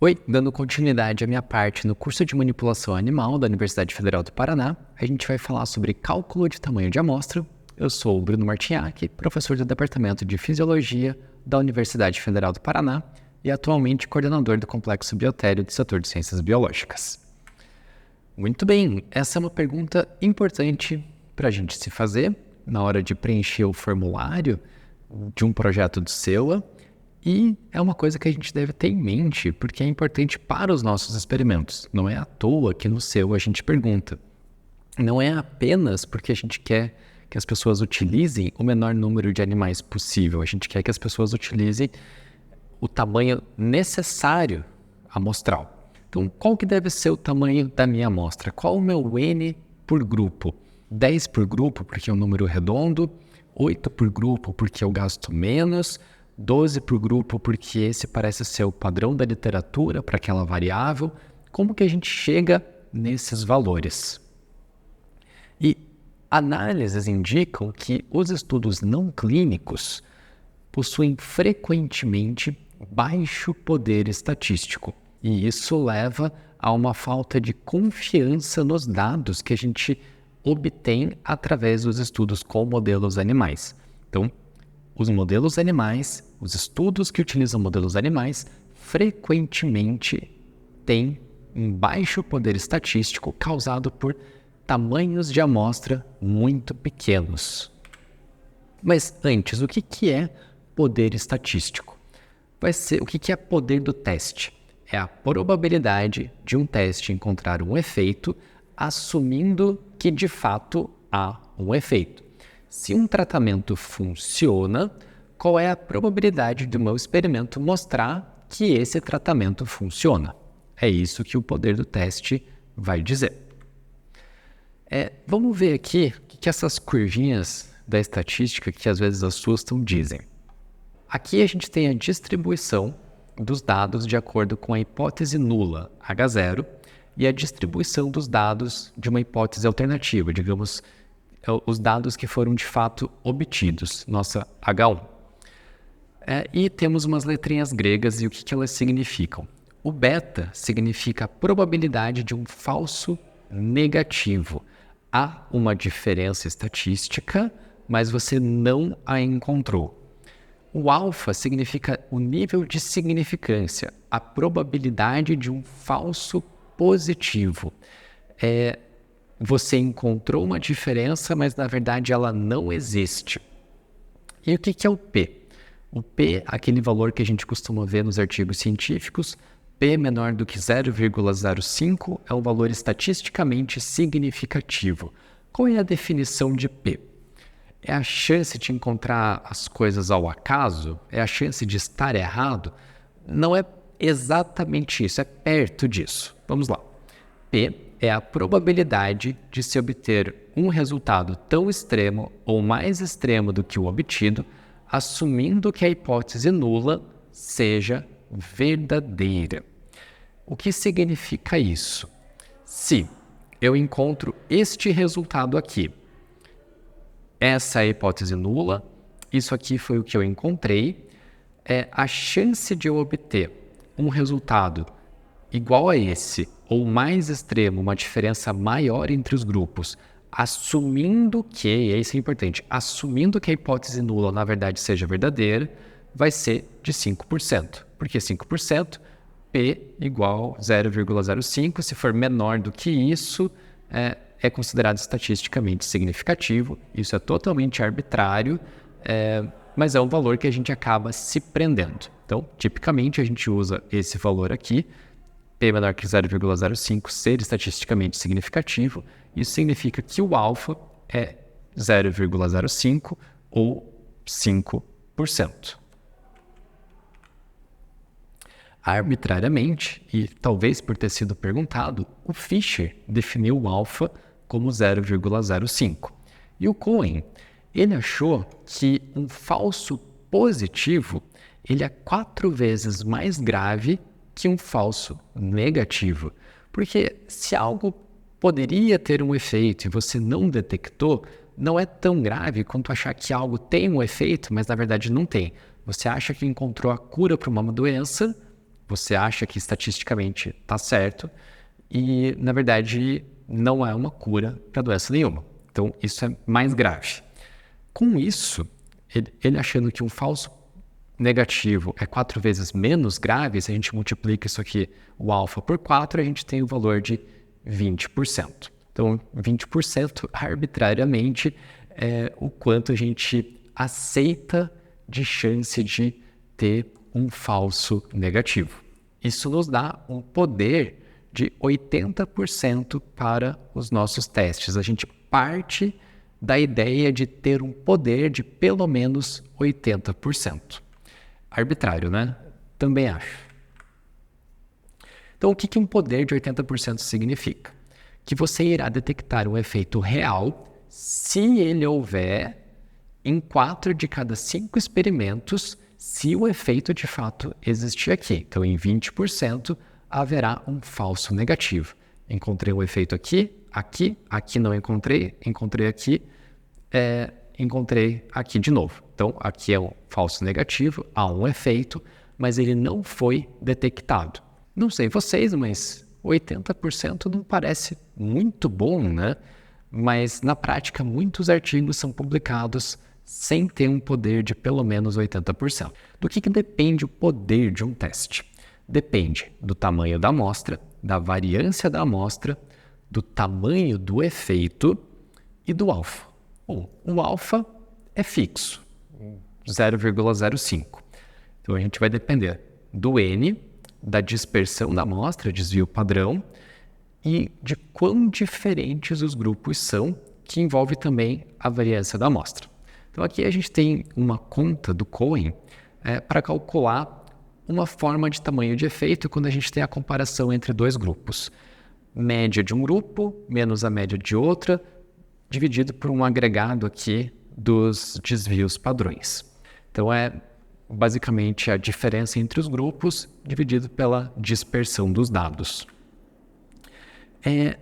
Oi, dando continuidade à minha parte no curso de manipulação animal da Universidade Federal do Paraná, a gente vai falar sobre cálculo de tamanho de amostra. Eu sou o Bruno Martinhac, professor do Departamento de Fisiologia da Universidade Federal do Paraná e atualmente coordenador do Complexo Biotério do setor de Ciências Biológicas. Muito bem, essa é uma pergunta importante para a gente se fazer na hora de preencher o formulário de um projeto do SEUA. E é uma coisa que a gente deve ter em mente, porque é importante para os nossos experimentos. Não é à toa que no seu a gente pergunta. Não é apenas porque a gente quer que as pessoas utilizem o menor número de animais possível. A gente quer que as pessoas utilizem o tamanho necessário amostral. Então, qual que deve ser o tamanho da minha amostra? Qual o meu N por grupo? 10 por grupo, porque é um número redondo. 8 por grupo, porque eu gasto menos. 12 por grupo, porque esse parece ser o padrão da literatura para aquela variável. Como que a gente chega nesses valores? E análises indicam que os estudos não clínicos possuem frequentemente baixo poder estatístico. E isso leva a uma falta de confiança nos dados que a gente obtém através dos estudos com modelos animais. Então, os modelos animais, os estudos que utilizam modelos animais, frequentemente têm um baixo poder estatístico causado por tamanhos de amostra muito pequenos. Mas antes, o que é poder estatístico? O que é poder do teste? É a probabilidade de um teste encontrar um efeito, assumindo que de fato há um efeito. Se um tratamento funciona, qual é a probabilidade do meu experimento mostrar que esse tratamento funciona? É isso que o poder do teste vai dizer. Vamos ver aqui o que essas curvinhas da estatística que às vezes assustam dizem. Aqui a gente tem a distribuição dos dados de acordo com a hipótese nula, H0, e a distribuição dos dados de uma hipótese alternativa, digamos, os dados que foram de fato obtidos, nossa H1. E temos umas letrinhas gregas e o que elas significam. O beta significa a probabilidade de um falso negativo. Há uma diferença estatística, mas você não a encontrou. O alfa significa o nível de significância, a probabilidade de um falso positivo. Você encontrou uma diferença, mas na verdade ela não existe. E o que é o P? O P, aquele valor que a gente costuma ver nos artigos científicos, P menor do que 0,05 é um valor estatisticamente significativo. Qual é a definição de P? É a chance de encontrar as coisas ao acaso? É a chance de estar errado? Não é exatamente isso, é perto disso. Vamos lá. P é a probabilidade de se obter um resultado tão extremo ou mais extremo do que o obtido, assumindo que a hipótese nula seja verdadeira. O que significa isso? Se eu encontro este resultado aqui, essa é a hipótese nula, isso aqui foi o que eu encontrei, a chance de eu obter um resultado igual a esse, ou mais extremo, uma diferença maior entre os grupos, assumindo que, e isso é importante, assumindo que a hipótese nula na verdade seja verdadeira, vai ser de 5%. Por que 5%? P igual 0,05, se for menor do que isso, é considerado estatisticamente significativo. Isso é totalmente arbitrário, mas é um valor que a gente acaba se prendendo. Então, tipicamente, a gente usa esse valor aqui, P menor que 0,05 ser estatisticamente significativo. Isso significa que o alfa é 0,05 ou 5%. Arbitrariamente, e talvez por ter sido perguntado, o Fisher definiu o alfa como 0,05. E o Cohen, ele achou que um falso positivo ele é 4 vezes mais grave que um falso negativo. Porque se algo poderia ter um efeito e você não detectou, não é tão grave quanto achar que algo tem um efeito, mas na verdade não tem. Você acha que encontrou a cura para uma doença você acha que estatisticamente está certo e, na verdade, não é uma cura para doença nenhuma. Então, isso é mais grave. Com isso, ele achando que um falso negativo é 4 vezes menos grave, se a gente multiplica isso aqui, o alfa por 4, a gente tem o valor de 20%. Então, 20% arbitrariamente é o quanto a gente aceita de chance de ter um falso negativo. Isso nos dá um poder de 80% para os nossos testes. A gente parte da ideia de ter um poder de pelo menos 80%. Arbitrário, né? Também acho. Então, o que um poder de 80% significa? Que você irá detectar um efeito real se ele houver em 4 de cada 5 experimentos, se o efeito de fato existir aqui. Então, em 20%, haverá um falso negativo. Encontrei um efeito aqui, aqui não encontrei, encontrei aqui, encontrei aqui de novo. Então, aqui é um falso negativo, há um efeito, mas ele não foi detectado. Não sei vocês, mas 80% não parece muito bom, né? Mas, na prática, muitos artigos são publicados sem ter um poder de pelo menos 80%. Do que depende o poder de um teste? Depende do tamanho da amostra, da variância da amostra, do tamanho do efeito e do alfa. Bom, o alfa é fixo, 0,05. Então, a gente vai depender do N, da dispersão da amostra, desvio padrão, e de quão diferentes os grupos são, que envolve também a variância da amostra. Então, aqui a gente tem uma conta do Cohen para calcular uma forma de tamanho de efeito quando a gente tem a comparação entre dois grupos. Média de um grupo menos a média de outra, dividido por um agregado aqui dos desvios padrões. Então, é basicamente a diferença entre os grupos dividido pela dispersão dos dados. E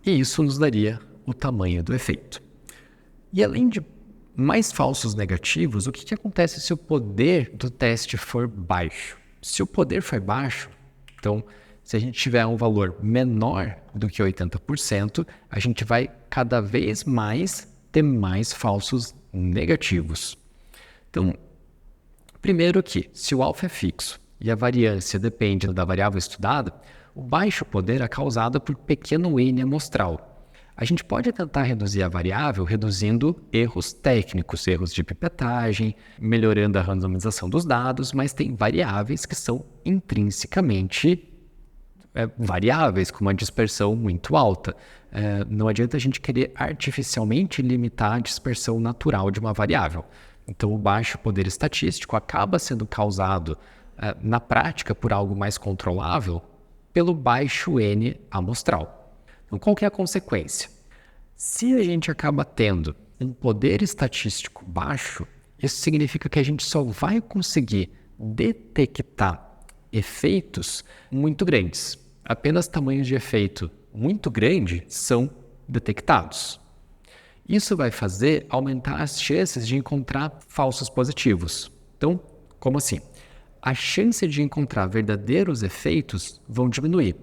isso nos daria o tamanho do efeito. E além de mais falsos negativos, o que acontece se o poder do teste for baixo? Se o poder for baixo, então, se a gente tiver um valor menor do que 80%, a gente vai cada vez mais ter mais falsos negativos. Então, primeiro que, se o alfa é fixo e a variância depende da variável estudada, o baixo poder é causado por pequeno n amostral. A gente pode tentar reduzir a variável reduzindo erros técnicos, erros de pipetagem, melhorando a randomização dos dados, mas tem variáveis que são intrinsecamente variáveis, com uma dispersão muito alta. Não adianta a gente querer artificialmente limitar a dispersão natural de uma variável. Então, o baixo poder estatístico acaba sendo causado, na prática, por algo mais controlável, pelo baixo N amostral. Então, qual que é a consequência? Se a gente acaba tendo um poder estatístico baixo, isso significa que a gente só vai conseguir detectar efeitos muito grandes. Apenas tamanhos de efeito muito grande são detectados. Isso vai fazer aumentar as chances de encontrar falsos positivos. Então, como assim? A chance de encontrar verdadeiros efeitos vão diminuir,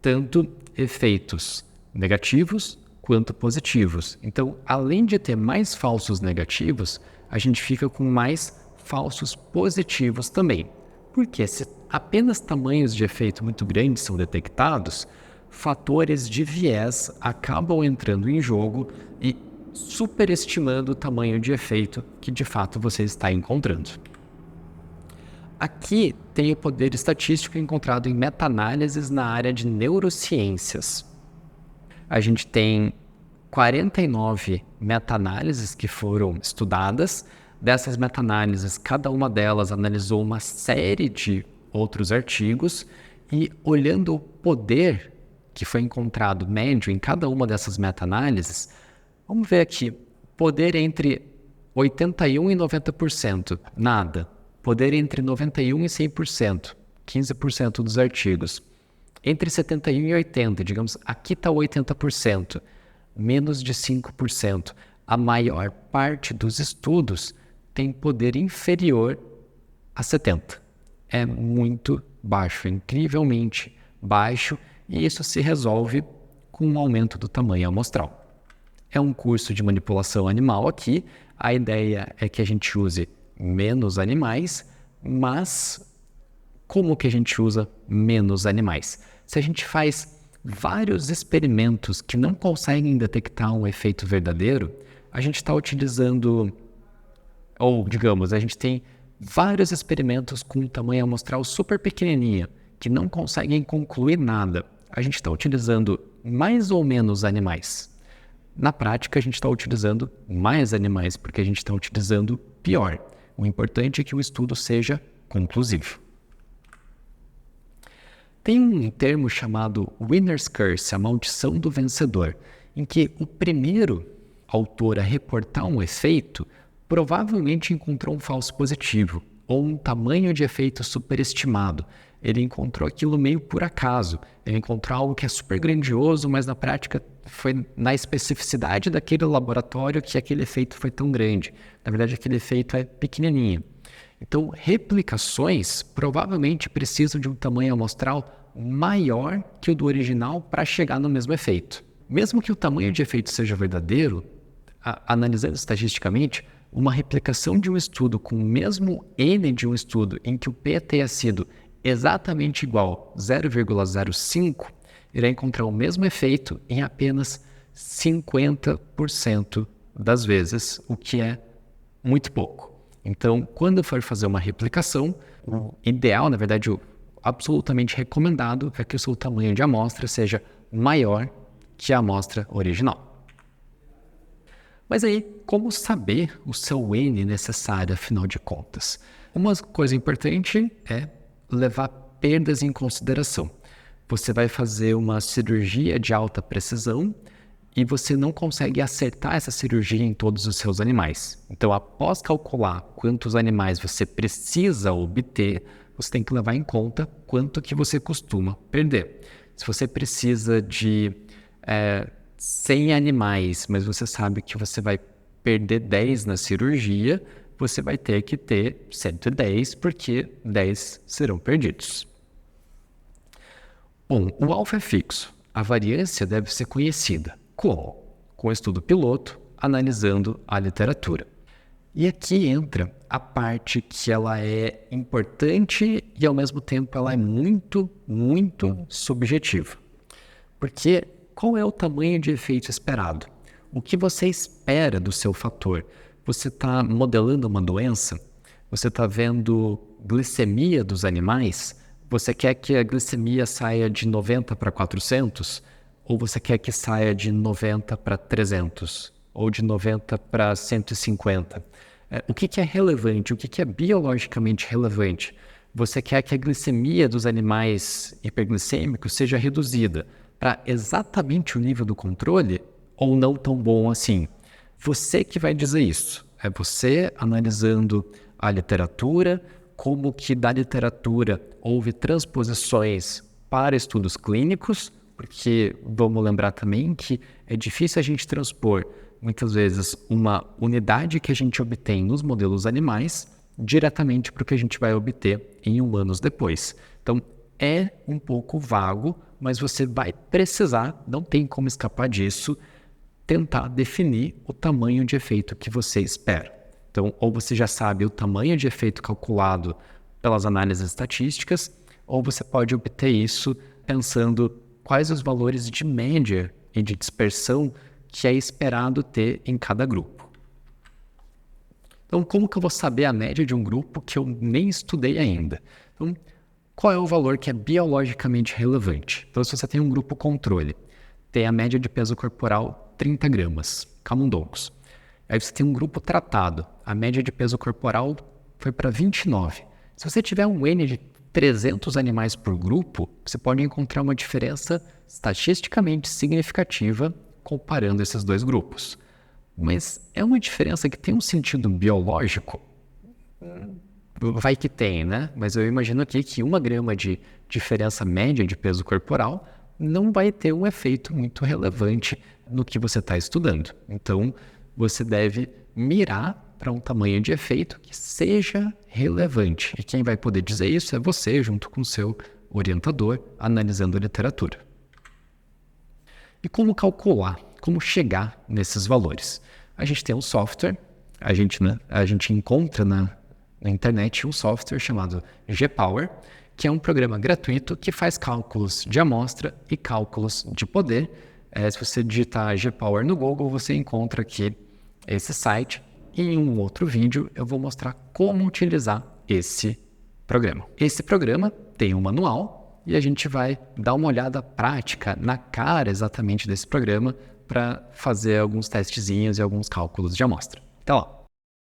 tanto efeitos negativos quanto positivos. Então, além de ter mais falsos negativos, a gente fica com mais falsos positivos também. Porque se apenas tamanhos de efeito muito grandes são detectados, fatores de viés acabam entrando em jogo e superestimando o tamanho de efeito que de fato você está encontrando. Aqui tem o poder estatístico encontrado em meta-análises na área de neurociências. A gente tem 49 meta-análises que foram estudadas. Dessas meta-análises, cada uma delas analisou uma série de outros artigos e, olhando o poder que foi encontrado médio em cada uma dessas meta-análises, vamos ver aqui, poder entre 81% e 90%, nada. Poder entre 91% e 100%, 15% dos artigos. Entre 71% e 80%, digamos, aqui está 80%, menos de 5%. A maior parte dos estudos tem poder inferior a 70%. É muito baixo, incrivelmente baixo, e isso se resolve com um aumento do tamanho amostral. É um curso de manipulação animal aqui, a ideia é que a gente use menos animais, mas como que a gente usa menos animais? Se a gente faz vários experimentos que não conseguem detectar um efeito verdadeiro, a gente está utilizando, ou digamos, a gente tem vários experimentos com um tamanho amostral super pequenininho, que não conseguem concluir nada. A gente está utilizando mais ou menos animais. Na prática, a gente está utilizando mais animais, porque a gente está utilizando pior. O importante é que o estudo seja conclusivo. Tem um termo chamado Winner's Curse, a maldição do vencedor, em que o primeiro autor a reportar um efeito provavelmente encontrou um falso positivo, ou um tamanho de efeito superestimado. Ele encontrou aquilo meio por acaso. Ele encontrou algo que é super grandioso, mas na prática foi na especificidade daquele laboratório que aquele efeito foi tão grande. Na verdade, aquele efeito é pequenininho. Então, replicações provavelmente precisam de um tamanho amostral maior que o do original para chegar no mesmo efeito. Mesmo que o tamanho de efeito seja verdadeiro, analisando estatisticamente, uma replicação de um estudo com o mesmo N de um estudo em que o P tenha sido exatamente igual 0,05, irá encontrar o mesmo efeito em apenas 50% das vezes, o que é muito pouco. Então, quando for fazer uma replicação, o ideal, na verdade, o absolutamente recomendado é que o seu tamanho de amostra seja maior que a amostra original. Mas aí, como saber o seu N necessário, afinal de contas? Uma coisa importante é levar perdas em consideração. Você vai fazer uma cirurgia de alta precisão e você não consegue acertar essa cirurgia em todos os seus animais. Então, após calcular quantos animais você precisa obter, você tem que levar em conta quanto que você costuma perder. Se você precisa de 100 animais, mas você sabe que você vai perder 10 na cirurgia, você vai ter que ter 110, porque 10 serão perdidos. Bom, o alfa é fixo. A variância deve ser conhecida. Como? Com o estudo piloto, analisando a literatura. E aqui entra a parte que ela é importante e, ao mesmo tempo, ela é muito, muito subjetiva. Porque qual é o tamanho de efeito esperado? O que você espera do seu fator? Você está modelando uma doença? Você está vendo glicemia dos animais? Você quer que a glicemia saia de 90 para 400? Ou você quer que saia de 90 para 300? Ou de 90 para 150? O que é relevante? O que é biologicamente relevante? Você quer que a glicemia dos animais hiperglicêmicos seja reduzida para exatamente o nível do controle ou não tão bom assim? Você que vai dizer isso. É você analisando a literatura, como que da literatura houve transposições para estudos clínicos, porque vamos lembrar também que é difícil a gente transpor, muitas vezes, uma unidade que a gente obtém nos modelos animais diretamente para o que a gente vai obter em humanos depois. Então, é um pouco vago, mas você vai precisar, não tem como escapar disso, tentar definir o tamanho de efeito que você espera. Então, ou você já sabe o tamanho de efeito calculado pelas análises estatísticas, ou você pode obter isso pensando quais os valores de média e de dispersão que é esperado ter em cada grupo. Então, como que eu vou saber a média de um grupo que eu nem estudei ainda? Então, qual é o valor que é biologicamente relevante? Então, se você tem um grupo controle, tem a média de peso corporal 30 gramas, camundongos. Aí você tem um grupo tratado, a média de peso corporal foi para 29. Se você tiver um N de 300 animais por grupo, você pode encontrar uma diferença estatisticamente significativa comparando esses dois grupos. Mas é uma diferença que tem um sentido biológico? Vai que tem, né? Mas eu imagino aqui que 1 grama de diferença média de peso corporal não vai ter um efeito muito relevante no que você está estudando. Então, você deve mirar para um tamanho de efeito que seja relevante. E quem vai poder dizer isso é você, junto com o seu orientador, analisando a literatura. E como calcular, como chegar nesses valores? A gente tem um software, a gente encontra na internet um software chamado G-Power, que é um programa gratuito que faz cálculos de amostra e cálculos de poder. Se você digitar G-Power no Google, você encontra aqui esse site. E em um outro vídeo eu vou mostrar como utilizar esse programa. Esse programa tem um manual e a gente vai dar uma olhada prática na cara exatamente desse programa para fazer alguns testezinhos e alguns cálculos de amostra. Então, ó.